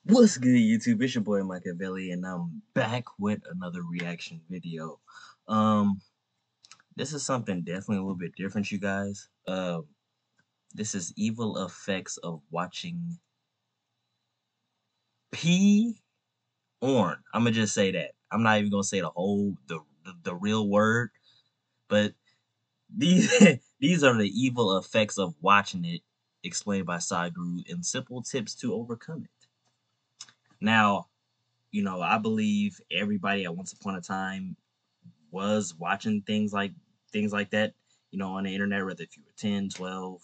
What's good, YouTube? It's your boy Machiavelli, and I'm back with another reaction video. Um, this is something definitely a little bit different, you guys. This is evil effects of watching P orn. I'm gonna just say that. I'm not even gonna say the real word, but these these are the evil effects of watching it, explained by Sadhguru, and simple tips to overcome it. Now, I believe everybody at once upon a time was watching things like that, on the internet, whether if you were 10, 12,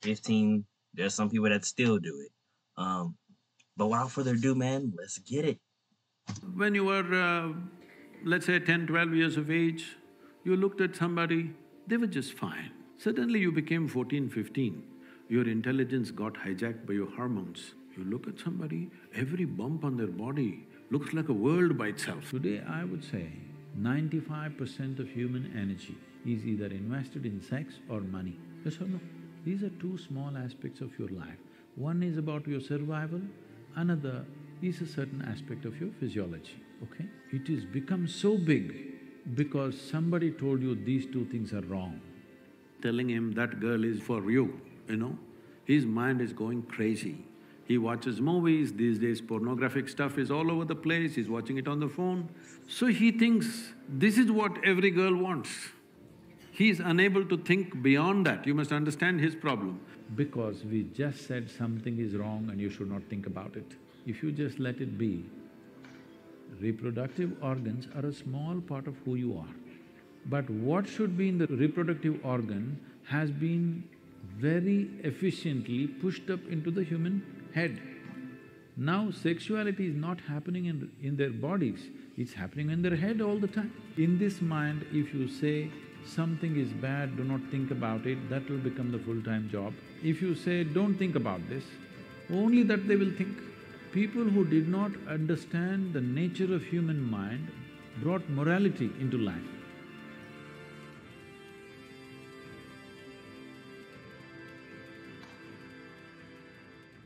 15, there's some people that still do it. But without further ado, man, let's get it. When you were, let's say 10, 12 years of age, you looked at somebody, they were just fine. Suddenly you became 14, 15, your intelligence got hijacked by your hormones. You look at somebody, every bump on their body looks like a world by itself. Today, I would say 95% of human energy is either invested in sex or money. Yes or no? These are two small aspects of your life. One is about your survival, another is a certain aspect of your physiology, okay? It has become so big because somebody told you these two things are wrong. Telling him that girl is for you, his mind is going crazy. He watches movies, these days pornographic stuff is all over the place, he's watching it on the phone. So he thinks this is what every girl wants. He is unable to think beyond that, you must understand his problem. Because we just said something is wrong and you should not think about it. If you just let it be, reproductive organs are a small part of who you are. But what should be in the reproductive organ has been very efficiently pushed up into the human head. Now sexuality is not happening in their bodies, it's happening in their head all the time. In this mind, if you say something is bad, do not think about it, that will become the full-time job. If you say, don't think about this, only that they will think. People who did not understand the nature of human mind brought morality into life.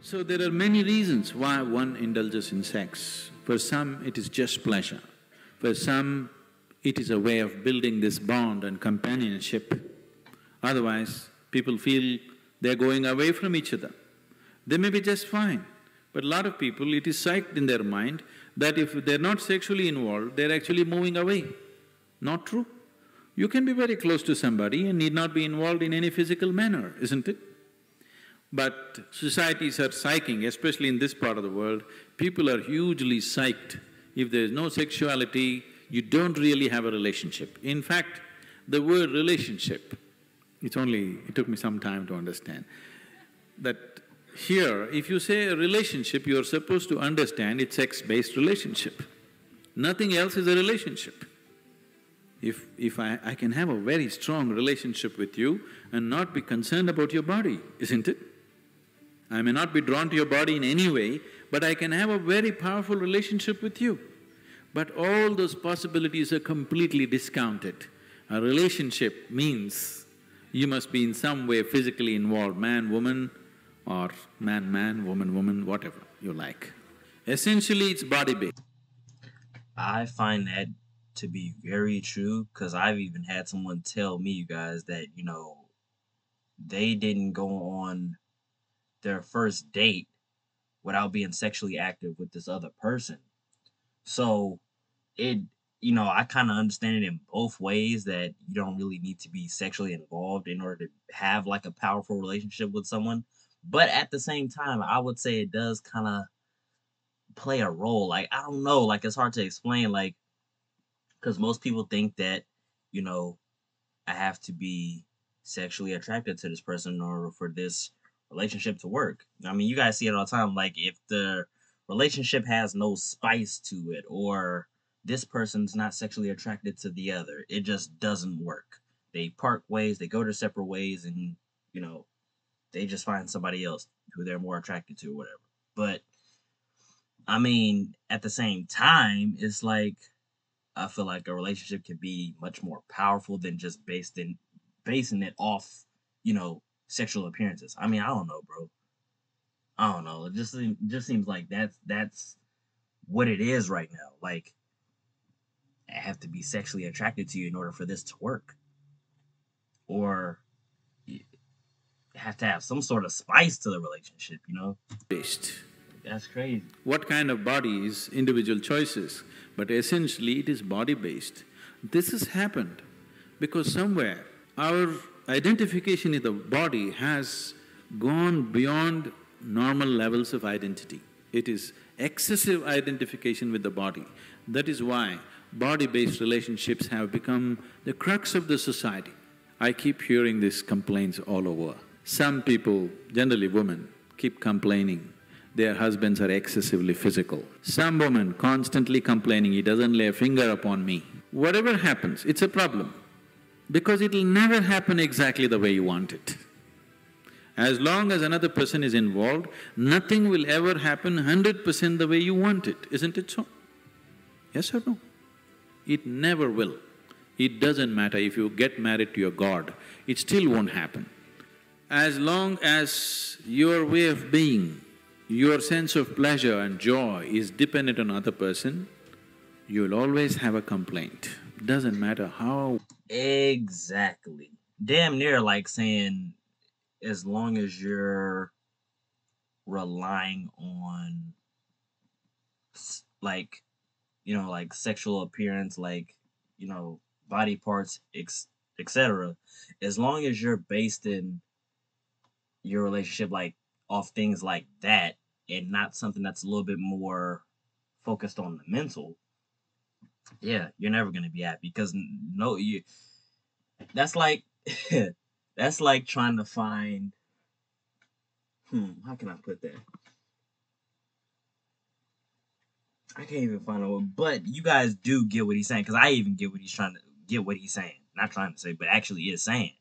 So there are many reasons why one indulges in sex. For some, it is just pleasure. For some, it is a way of building this bond and companionship. Otherwise, people feel they're going away from each other. They may be just fine, but a lot of people, it is psyched in their mind that if they're not sexually involved, they're actually moving away. Not true. You can be very close to somebody and need not be involved in any physical manner, isn't it? But societies are psyching, especially in this part of the world, people are hugely psyched. If there is no sexuality, you don't really have a relationship. In fact, the word relationship, it took me some time to understand, that here, if you say a relationship, you're supposed to understand it's sex-based relationship. Nothing else is a relationship. If I can have a very strong relationship with you and not be concerned about your body, isn't it? I may not be drawn to your body in any way, but I can have a very powerful relationship with you. But all those possibilities are completely discounted. A relationship means you must be in some way physically involved, man, woman, or man, man, woman, woman, whatever you like. Essentially, it's body-based. I find that to be very true because I've even had someone tell me, you guys, that, they didn't go on their first date without being sexually active with this other person. So it I kind of understand it in both ways, that you don't really need to be sexually involved in order to have like a powerful relationship with someone. But at the same time, I would say it does kind of play a role. Like, I don't know, like it's hard to explain, like, because most people think that, you know, I have to be sexually attracted to this person in order for this relationship to work. I mean, you guys see it all the time. Like, if the relationship has no spice to it, or this person's not sexually attracted to the other, it just doesn't work. They part ways, they go their separate ways, and, you know, they just find somebody else who they're more attracted to, or whatever. But I mean, at the same time, it's like I feel like a relationship can be much more powerful than just basing it off, sexual appearances. I mean, I don't know, bro. I don't know. Just seems like that's what it is right now. Like I have to be sexually attracted to you in order for this to work, or you have to have some sort of spice to the relationship. You know, Based. that's crazy. What kind of body is individual choices, but essentially it is body-based. This has happened because somewhere our identification in the body has gone beyond normal levels of identity. It is excessive identification with the body. That is why body-based relationships have become the crux of the society. I keep hearing these complaints all over. Some people, generally women, keep complaining their husbands are excessively physical. Some woman constantly complaining, he doesn't lay a finger upon me. Whatever happens, it's a problem because it'll never happen exactly the way you want it. As long as another person is involved, nothing will ever happen 100% the way you want it, isn't it so? Yes or no? It never will. It doesn't matter if you get married to your God, it still won't happen. As long as your way of being, your sense of pleasure and joy is dependent on other person, you'll always have a complaint. Doesn't matter how… Exactly. Damn near like saying, as long as you're relying on like, you know, like sexual appearance, like, you know, body parts, etc. As long as you're based in your relationship like off things like that and not something that's a little bit more focused on the mental, yeah, you're never gonna be happy because no, you. That's like that's like trying to find. How can I put that? I can't even find a word. But you guys do get what he's saying because I even get what he's trying to get what he's saying. Not trying to say, but actually is saying.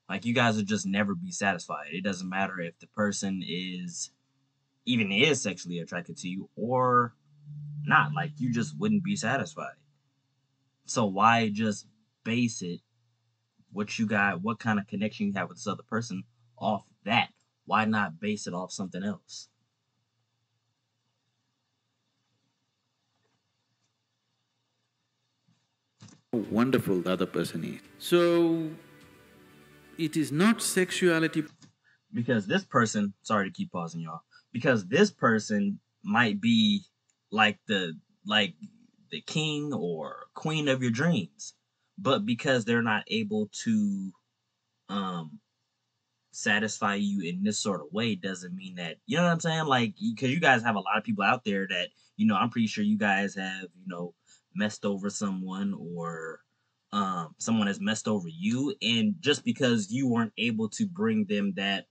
Like you guys will just never be satisfied. It doesn't matter if the person is sexually attracted to you or not. Like you just wouldn't be satisfied. So why just base it what you got, what kind of connection you have with this other person off that? Why not base it off something else? wonderful the other person is. So, it is not sexuality… Because this person, sorry to keep pausing y'all, because this person might be like the king or queen of your dreams, but because they're not able to um satisfy you in this sort of way doesn't mean that, you know what I'm saying, like because you guys have a lot of people out there that, you know, I'm pretty sure you guys have, you know, messed over someone or someone has messed over you, and just because you weren't able to bring them that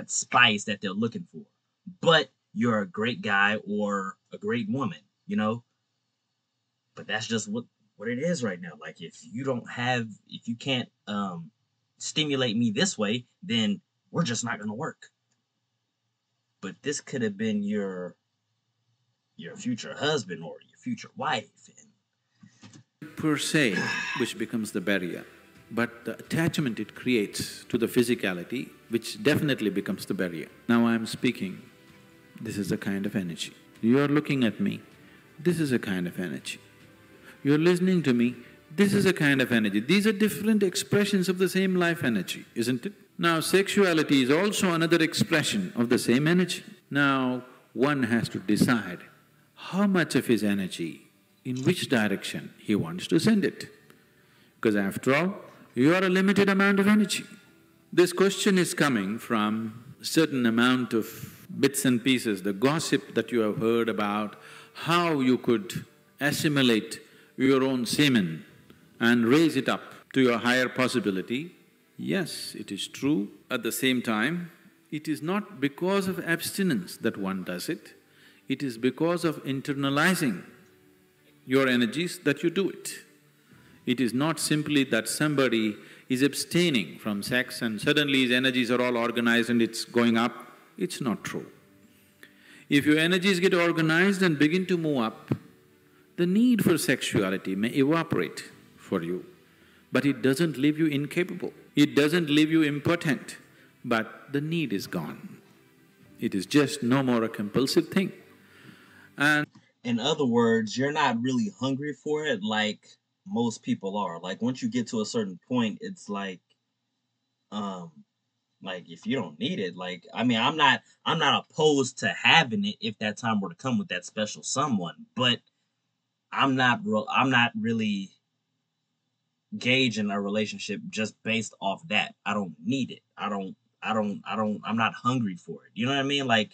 spice that they're looking for, but you're a great guy or a great woman, you know, but that's just what it is right now. Like if you can't stimulate me this way, then we're just not gonna work. But this could have been your future husband or your future wife. per se, which becomes the barrier, but the attachment it creates to the physicality, which definitely becomes the barrier. Now I'm speaking, this is a kind of energy. You're looking at me, this is a kind of energy. You're listening to me, this is a kind of energy. These are different expressions of the same life energy, isn't it? Now, sexuality is also another expression of the same energy. Now, one has to decide how much of his energy, in which direction he wants to send it. Because after all, you are a limited amount of energy. This question is coming from a certain amount of bits and pieces, the gossip that you have heard about how you could assimilate your own semen and raise it up to your higher possibility. Yes, it is true. At the same time, it is not because of abstinence that one does it, it is because of internalizing your energies that you do it. It is not simply that somebody is abstaining from sex and suddenly his energies are all organized and it's going up. It's not true. If your energies get organized and begin to move up, the need for sexuality may evaporate for you, but it doesn't leave you incapable. It doesn't leave you impotent. but the need is gone. It is just no more a compulsive thing. And In other words, you're not really hungry for it like most people are. Like once you get to a certain point, it's um like if you don't need it, like I mean, I'm not opposed to having it if that time were to come with that special someone, but I'm not really gauging a relationship just based off that. I don't need it. I'm not hungry for it. You know what I mean? Like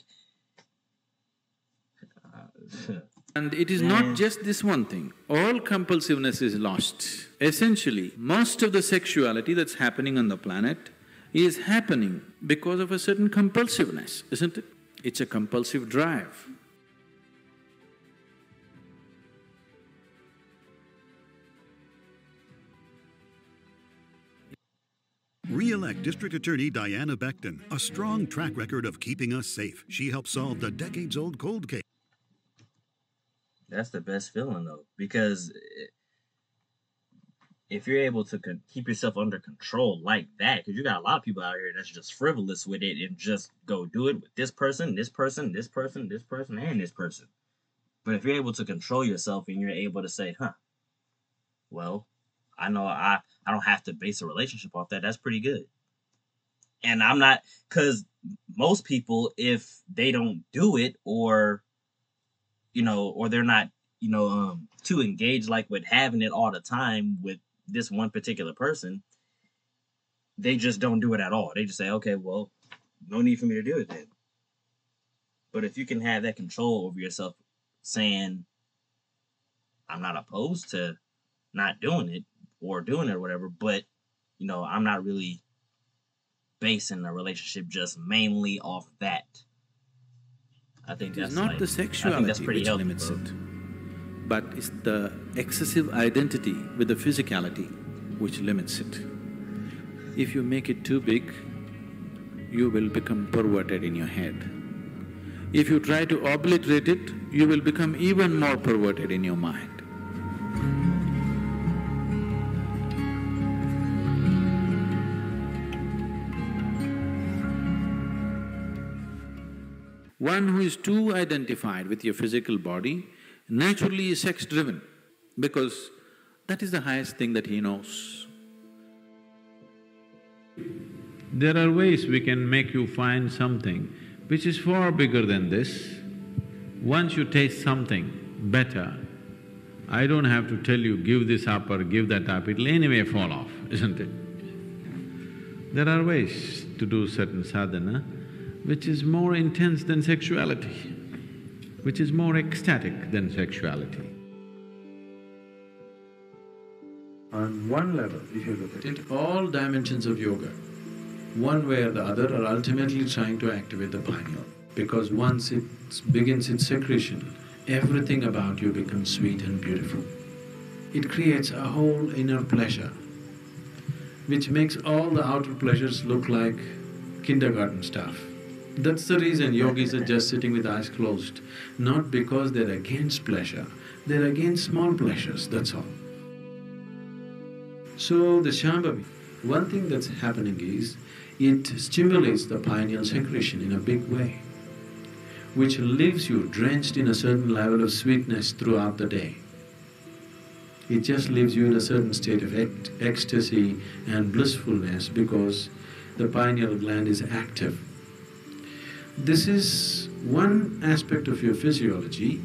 And it is not man, just this one thing, all compulsiveness is lost. Essentially, most of the sexuality that's happening on the planet is happening because of a certain compulsiveness, isn't it? It's a compulsive drive. Re-elect District Attorney Diana Becton, a strong track record of keeping us safe. She helped solve the decades-old cold case. that's the best feeling though, because if you're able to keep yourself under control like that, because you got a lot of people out here that's just frivolous with it and just go do it with this person, this person, this person, this person, and this person. But if you're able to control yourself and you're able to say, huh, well, I know I don't have to base a relationship off that. That's pretty good. And I'm not, because most people, if they don't do it, or or they're not, too engaged like with having it all the time with this one particular person, they just don't do it at all. They just say, okay, well, no need for me to do it then. But if you can have that control over yourself, saying, I'm not opposed to not doing it or doing it or whatever, but I'm not really basing a relationship just mainly off that. I think It is that's not the I think that's sexuality pretty which healthy, limits bro. it, but it's the excessive identity with the physicality which limits it. If you make it too big, you will become perverted in your head. If you try to obliterate it, you will become even more perverted in your mind. One who is too identified with your physical body naturally is sex-driven because that is the highest thing that he knows. There are ways we can make you find something which is far bigger than this. Once you taste something better, I don't have to tell you give this up or give that up, it'll anyway fall off, isn't it? There are ways to do certain sadhana which is more intense than sexuality, which is more ecstatic than sexuality. On one level, if you look at it, all dimensions of yoga, one way or the other, are ultimately trying to activate the pineal. Because once it begins its secretion, everything about you becomes sweet and beautiful. It creates a whole inner pleasure, which makes all the outer pleasures look like kindergarten stuff. That's the reason yogis are just sitting with eyes closed, not because they're against pleasure, they're against small pleasures, that's all. So the Shambhavi, one thing that's happening is, it stimulates the pineal secretion in a big way, which leaves you drenched in a certain level of sweetness throughout the day. It just leaves you in a certain state of ecstasy and blissfulness because the pineal gland is active. This is one aspect of your physiology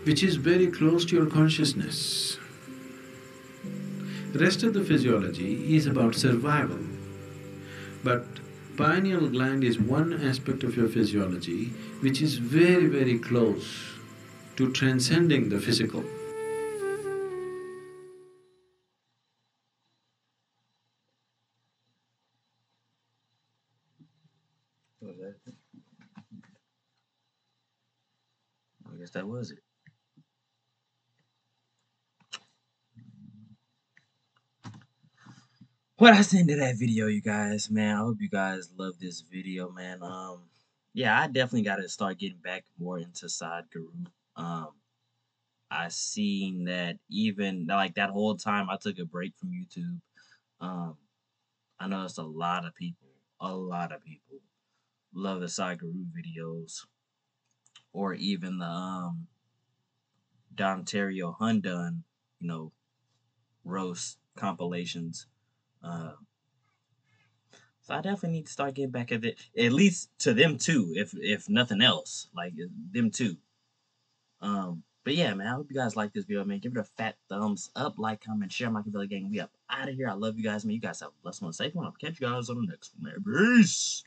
which is very close to your consciousness. The rest of the physiology is about survival, but pineal gland is one aspect of your physiology which is very, very close to transcending the physical. What was that? I guess that was it. Well, that's the end of that video, you guys, man. I hope you guys love this video, man. Yeah, I definitely got to start getting back more into Sadhguru. I seen that even like that whole time I took a break from YouTube. Um, I noticed a lot of people a lot of people love the Sagaru videos, or even the Dontario Hundun, you know, roast compilations. Uh, so I definitely need to start getting back at least to them too, if nothing else, like them too. But yeah, man, I hope you guys like this video, man. Give it a fat thumbs up, like, comment, share. Machiavelli Gang. We up out of here. I love you guys, man. You guys have a blessed one, safe one. I'll catch you guys on the next one, man. Peace.